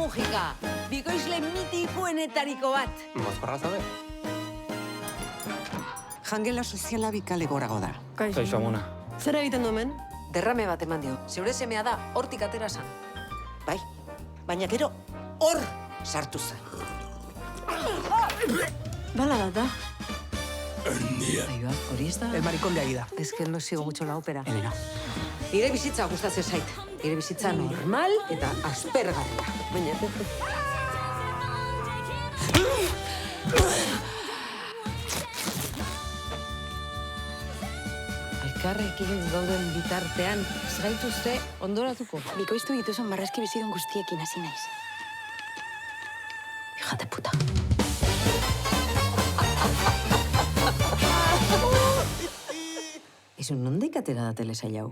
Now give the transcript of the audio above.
Mujika, bikoizle mitikoenetariko bat. Mozkorra zabe? Jangela soziala bikale gorago da. Kaixo, Amona. Zer egiten du hemen? Derrame bat eman dio. Zeure semea da, hortik atera zan. Bai, baina gero hor sartu zen. Bala da. Aioa, hori ez da? El maricón de Aida. Es que no sigo mucho la ópera. Elena. Nire bizitza gustatzen zait. Nire bizitza normal eta aspergarria. Baina... Elkarrekin gauden bitartean, ez gaituzte ondoratuko. Bikoiztu dituzun marrazki bizidun guztiekin hasi naiz. Hija de puta. Izu, nondik atera da telesail hau?